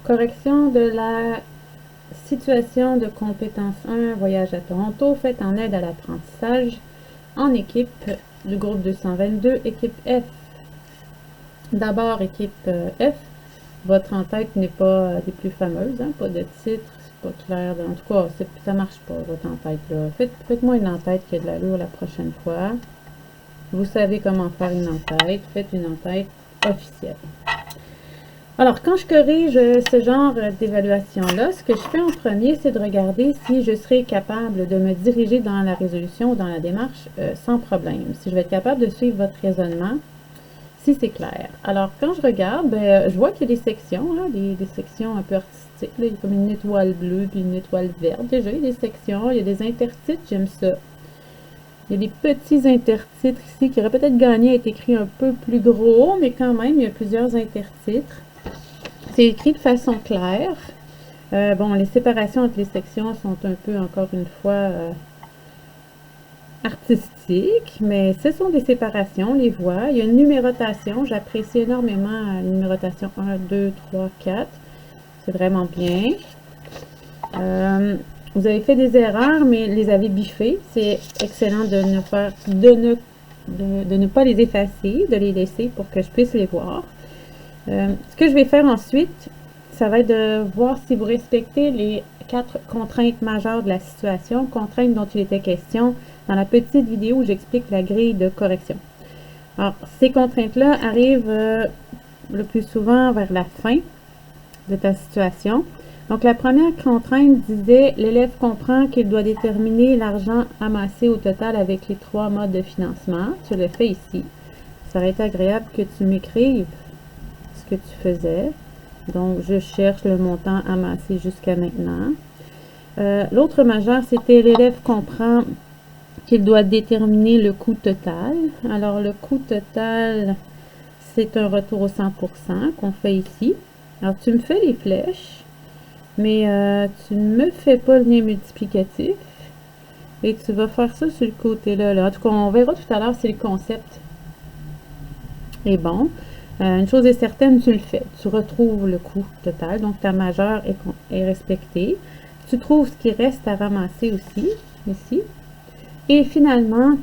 Correction de la situation de compétence 1, voyage à Toronto, faite en aide à l'apprentissage en équipe du groupe 222, équipe F. D'abord, équipe F, votre en-tête n'est pas des plus fameuses, hein, pas de titre, c'est pas clair. En tout cas, ça marche pas, votre en-tête. Faites-moi une en-tête qui a de l'allure la prochaine fois. Vous savez comment faire une en-tête. Faites une en-tête officielle. Alors, quand je corrige ce genre d'évaluation-là, ce que je fais en premier, c'est de regarder si je serai capable de me diriger dans la résolution ou dans la démarche sans problème. Si je vais être capable de suivre votre raisonnement, si c'est clair. Alors, quand je regarde, je vois qu'il y a des sections, hein, des sections un peu artistiques. Là. Il y a comme une étoile bleue puis une étoile verte. Déjà, il y a des sections, il y a des intertitres, j'aime ça. Il y a des petits intertitres ici qui auraient peut-être gagné à être écrits un peu plus gros, mais quand même, il y a plusieurs intertitres. C'est écrit de façon claire. Bon, les séparations entre les sections sont un peu, encore une fois, artistiques, mais ce sont des séparations, on les voit. Il y a une numérotation. J'apprécie énormément la numérotation 1, 2, 3, 4. C'est vraiment bien. Vous avez fait des erreurs, mais les avez biffées. C'est excellent de ne pas les effacer, de les laisser pour que je puisse les voir. Ce que je vais faire ensuite, ça va être de voir si vous respectez les 4 contraintes majeures de la situation, contraintes dont il était question dans la petite vidéo où j'explique la grille de correction. Alors, ces contraintes-là arrivent le plus souvent vers la fin de ta situation. Donc, la première contrainte disait, l'élève comprend qu'il doit déterminer l'argent amassé au total avec les 3 modes de financement. Tu le fais ici. Ça aurait été agréable que tu m'écrives ce que tu faisais. Donc, je cherche le montant amassé jusqu'à maintenant. L'autre majeur, c'était l'élève comprend qu'il doit déterminer le coût total. Alors, le coût total, c'est un retour au 100% qu'on fait ici. Alors, tu me fais les flèches, mais tu ne me fais pas le lien multiplicatif. Et tu vas faire ça sur le côté-là. Là. En tout cas, on verra tout à l'heure si le concept est bon. Une chose est certaine, tu le fais. Tu retrouves le coût total, donc ta majeure est respectée. Tu trouves ce qui reste à ramasser aussi, ici. Et finalement,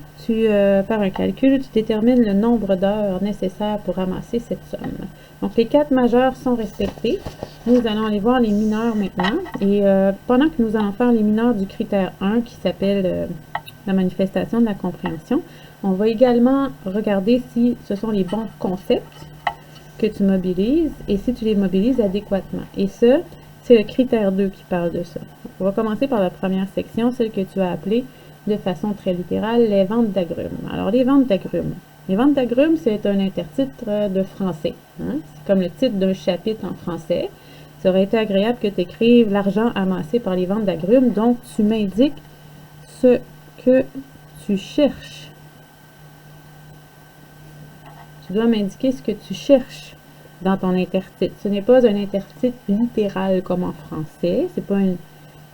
par un calcul, tu détermines le nombre d'heures nécessaires pour ramasser cette somme. Donc, les 4 majeurs sont respectés. Nous allons aller voir les mineurs maintenant. Et pendant que nous allons faire les mineurs du critère 1, qui s'appelle la manifestation de la compréhension, on va également regarder si ce sont les bons concepts que tu mobilises et si tu les mobilises adéquatement. Et ça, c'est le critère 2 qui parle de ça. On va commencer par la première section, celle que tu as appelée de façon très littérale, les ventes d'agrumes. Alors, les ventes d'agrumes. Les ventes d'agrumes, c'est un intertitre de français. Hein? C'est comme le titre d'un chapitre en français. Ça aurait été agréable que tu écrives l'argent amassé par les ventes d'agrumes. Donc, tu m'indiques ce que tu cherches. Tu dois m'indiquer ce que tu cherches dans ton intertitre. Ce n'est pas un intertitre littéral comme en français. C'est pas une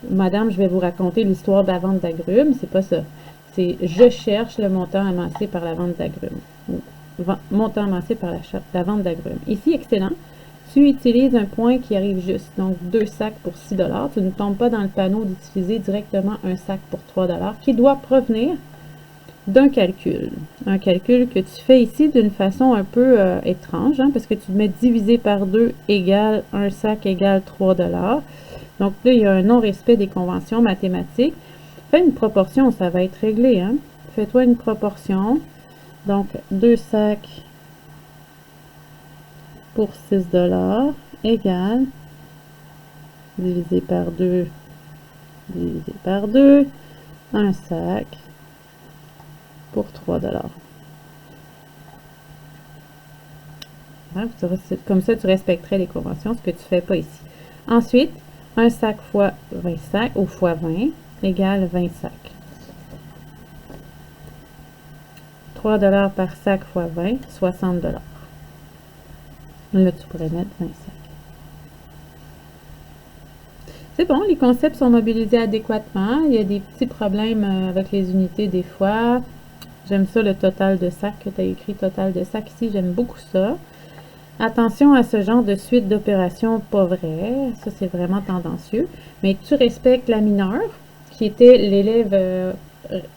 Madame, je vais vous raconter l'histoire de la vente d'agrumes. C'est pas ça. C'est je cherche le montant amassé par la vente d'agrumes. Montant amassé par la vente d'agrumes. Ici, excellent. Tu utilises un point qui arrive juste. Donc, 2 sacs pour 6 $. Tu ne tombes pas dans le panneau d'utiliser directement un sac pour 3 $ qui doit provenir d'un calcul. Un calcul que tu fais ici d'une façon un peu étrange, hein, parce que tu mets divisé par 2 égale un sac égale 3 $. Donc là, il y a un non-respect des conventions mathématiques. Fais une proportion, ça va être réglé. Hein? Fais-toi une proportion. Donc, 2 sacs pour 6 $ égale divisé par 2, divisé par 2, un sac pour 3 $. Hein, comme ça, tu respecterais les conventions, ce que tu ne fais pas ici. Ensuite, un sac fois 20 sacs, ou fois 20, égale 20 sacs. 3 $ par sac fois 20, 60 $. Là, tu pourrais mettre 20 sacs. C'est bon, les concepts sont mobilisés adéquatement. Il y a des petits problèmes avec les unités des fois. J'aime ça, le total de sacs, que tu as écrit total de sacs ici. J'aime beaucoup ça. Attention à ce genre de suite d'opérations pas vraies, ça c'est vraiment tendancieux, mais tu respectes la mineure, qui était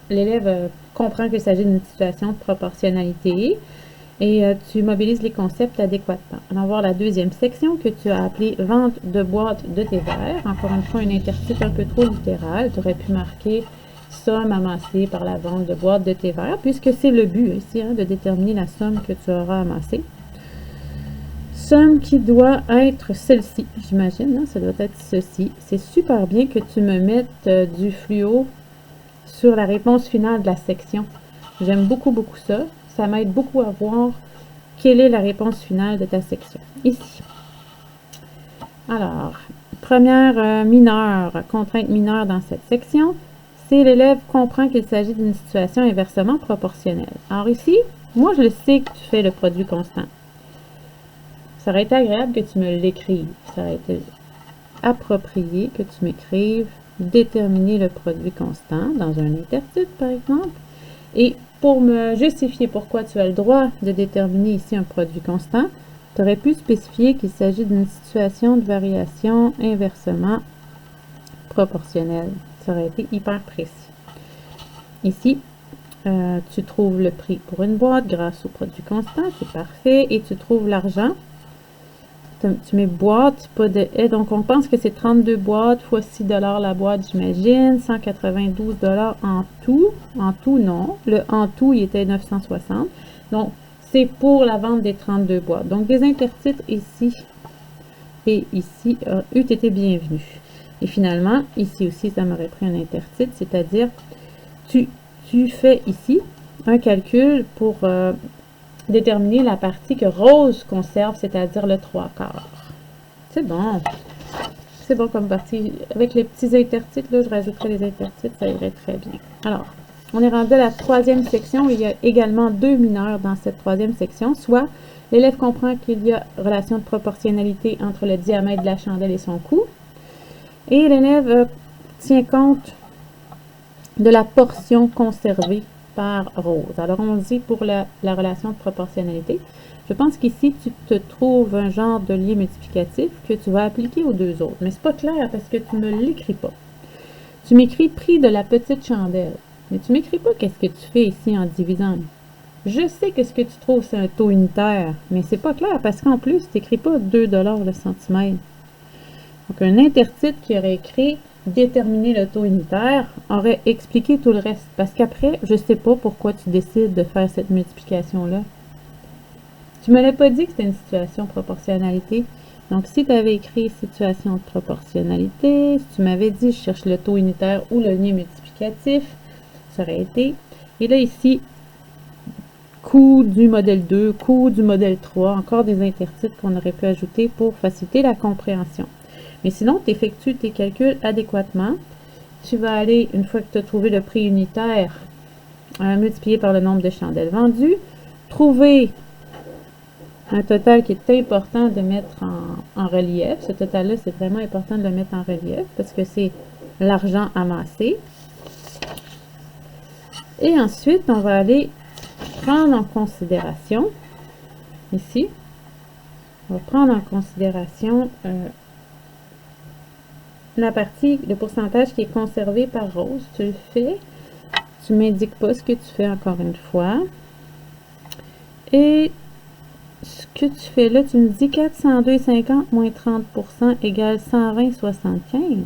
l'élève comprend qu'il s'agit d'une situation de proportionnalité et tu mobilises les concepts adéquatement. On va voir la deuxième section que tu as appelée vente de boîtes de thé vert. Encore une fois, une intertitre un peu trop littérale. Tu aurais pu marquer somme amassée par la vente de boîtes de thé vert, puisque c'est le but ici, de déterminer la somme que tu auras amassée. Somme qui doit être celle-ci, j'imagine, hein, ça doit être ceci. C'est super bien que tu me mettes du fluo sur la réponse finale de la section. J'aime beaucoup, beaucoup ça. Ça m'aide beaucoup à voir quelle est la réponse finale de ta section. Ici. Alors, première contrainte mineure dans cette section, c'est l'élève comprend qu'il s'agit d'une situation inversement proportionnelle. Alors ici, moi je le sais que tu fais le produit constant. Ça aurait été agréable que tu me l'écrives. Ça aurait été approprié que tu m'écrives déterminer le produit constant dans un intertitre, par exemple. Et pour me justifier pourquoi tu as le droit de déterminer ici un produit constant, tu aurais pu spécifier qu'il s'agit d'une situation de variation inversement proportionnelle. Ça aurait été hyper précis. Ici, tu trouves le prix pour une boîte grâce au produit constant, c'est parfait, et tu trouves l'argent. Tu mets boîte, pas de « donc on pense que c'est 32 boîtes fois 6 $ la boîte, j'imagine, 192 $ en tout. En tout, non. Le en tout, il était 960. Donc, c'est pour la vente des 32 boîtes. Donc, des intertitres ici et ici eût été bienvenus. Et finalement, ici aussi, ça m'aurait pris un intertitre, c'est-à-dire, tu fais ici un calcul pour déterminer la partie que Rose conserve, c'est-à-dire le 3/4. C'est bon. C'est bon comme partie. Avec les petits intertitres, là, je rajouterai les intertitres, ça irait très bien. Alors, on est rendu à la troisième section. Il y a également deux mineurs dans cette troisième section, soit l'élève comprend qu'il y a relation de proportionnalité entre le diamètre de la chandelle et son coût, et l'élève tient compte de la portion conservée par Rose. Alors, on dit pour la relation de proportionnalité. Je pense qu'ici, tu te trouves un genre de lien multiplicatif que tu vas appliquer aux deux autres. Mais c'est pas clair parce que tu ne me l'écris pas. Tu m'écris prix de la petite chandelle. Mais tu m'écris pas qu'est-ce que tu fais ici en divisant. Je sais que ce que tu trouves, c'est un taux unitaire, mais c'est pas clair parce qu'en plus, tu n'écris pas 2 $ le centimètre. Donc, un intertitre qui aurait écrit déterminer le taux unitaire aurait expliqué tout le reste. Parce qu'après, je ne sais pas pourquoi tu décides de faire cette multiplication-là. Tu ne me l'as pas dit que c'était une situation de proportionnalité. Donc, si tu avais écrit situation de proportionnalité, si tu m'avais dit je cherche le taux unitaire ou le lien multiplicatif, ça aurait été. Et là, ici, coût du modèle 2, coût du modèle 3, encore des intertitres qu'on aurait pu ajouter pour faciliter la compréhension. Mais sinon, tu effectues tes calculs adéquatement. Tu vas aller, une fois que tu as trouvé le prix unitaire, multiplié par le nombre de chandelles vendues, trouver un total qui est important de mettre en relief. Ce total-là, c'est vraiment important de le mettre en relief parce que c'est l'argent amassé. Et ensuite, on va aller prendre en considération, ici, on va prendre en considération la partie, le pourcentage qui est conservé par Rose. Tu le fais, tu m'indiques pas ce que tu fais encore une fois. Et ce que tu fais là, tu me dis 402,50 moins 30% égale 120,75.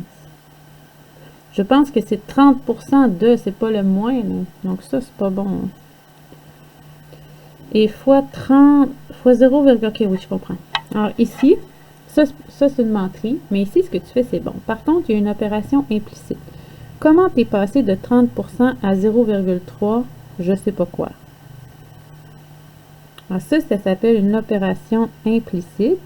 Je pense que c'est 30% de, c'est pas le moins, là. Donc ça, c'est pas bon. Et fois 30, fois 0, ok, oui, je comprends. Alors ici, ça c'est une menterie, mais ici, ce que tu fais, c'est bon. Par contre, il y a une opération implicite. Comment tu es passé de 30% à 0,3, je sais pas quoi. Alors ça s'appelle une opération implicite.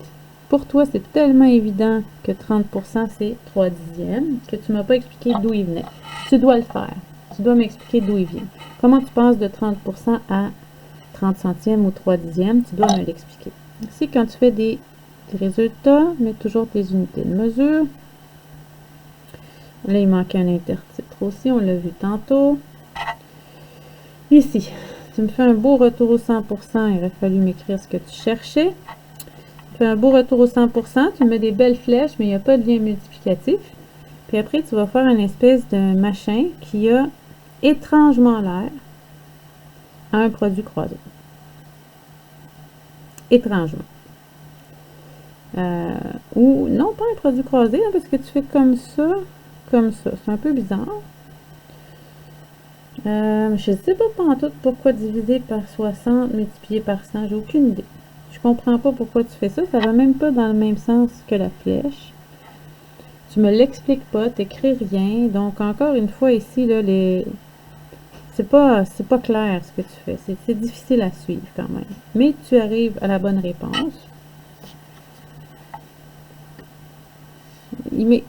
Pour toi, c'est tellement évident que 30%, c'est 3 dixièmes, que tu ne m'as pas expliqué d'où il venait. Tu dois le faire. Tu dois m'expliquer d'où il vient. Comment tu passes de 30% à 30 centièmes ou 3 dixièmes, tu dois me l'expliquer. Ici, quand tu fais des résultats, mets toujours tes unités de mesure. Là, il manquait un intertitre aussi, on l'a vu tantôt. Ici, tu me fais un beau retour au 100%, il aurait fallu m'écrire ce que tu cherchais. fait un beau retour au 100%. Tu mets des belles flèches, mais il n'y a pas de lien multiplicatif. Puis après, tu vas faire une espèce de machin qui a étrangement l'air à un produit croisé. Étrangement. Ou non, pas un produit croisé, hein, parce que tu fais comme ça, comme ça. C'est un peu bizarre. Je ne sais pas pantoute pourquoi diviser par 60 multiplié par 100. J'ai aucune idée. Je comprends pas pourquoi tu fais ça. Ça va même pas dans le même sens que la flèche. Tu me l'expliques pas, t'écris rien. Donc encore une fois ici, là, c'est pas clair ce que tu fais. C'est difficile à suivre quand même. Mais tu arrives à la bonne réponse. Mais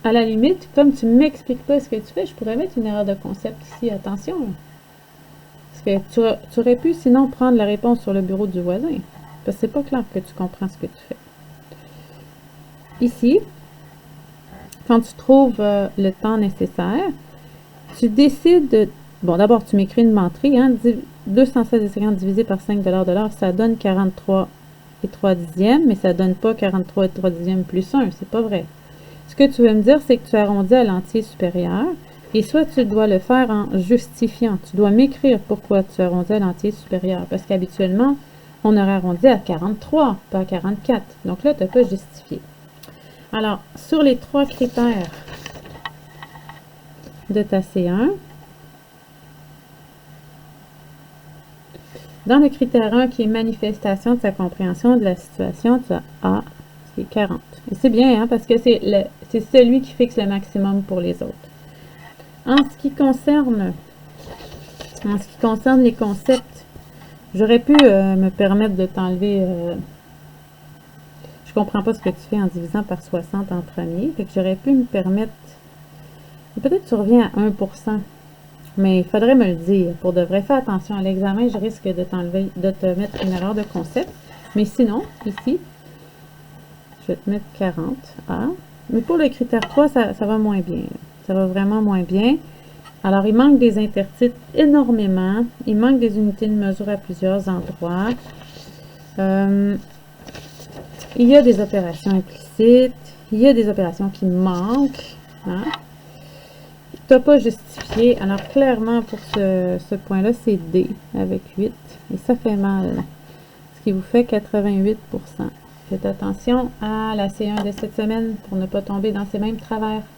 à la limite, comme tu m'expliques pas ce que tu fais, je pourrais mettre une erreur de concept ici. Attention. Parce que tu aurais pu sinon prendre la réponse sur le bureau du voisin. Parce que c'est pas clair que tu comprends ce que tu fais. Ici, quand tu trouves le temps nécessaire, tu décides de... Bon, d'abord, tu m'écris une menterie. Hein, 216,50 divisé par 5 de l'heure, ça donne 43 et 3 dixièmes, mais ça donne pas 43 et 3 dixièmes plus 1. C'est pas vrai. Ce que tu veux me dire, c'est que tu arrondis à l'entier supérieur. Et soit tu dois le faire en justifiant. Tu dois m'écrire pourquoi tu arrondis à l'entier supérieur. Parce qu'habituellement, on aurait arrondi à 43, pas à 44. Donc là, tu n'as pas justifié. Alors, sur les 3 critères de ta C1, dans le critère 1 qui est manifestation de sa compréhension de la situation, tu as A, qui est 40. Et c'est bien, hein, parce que c'est celui qui fixe le maximum pour les autres. En ce qui concerne les concepts, j'aurais pu me permettre de t'enlever... je comprends pas ce que tu fais en divisant par 60 en premier. Fait que j'aurais pu me permettre... Peut-être que tu reviens à 1%. Mais il faudrait me le dire. Pour de vrai, fais attention à l'examen, je risque de te mettre une erreur de concept. Mais sinon, ici, je vais te mettre 40 A. Mais pour le critère 3, ça va moins bien. Ça va vraiment moins bien. Alors, il manque des intertitres énormément. Il manque des unités de mesure à plusieurs endroits. Il y a des opérations implicites. Il y a des opérations qui manquent. Hein? Tu n'as pas justifié. Alors, clairement, pour ce point-là, c'est D avec 8. Et ça fait mal. Ce qui vous fait 88%. Faites attention à la C1 de cette semaine pour ne pas tomber dans ces mêmes travers.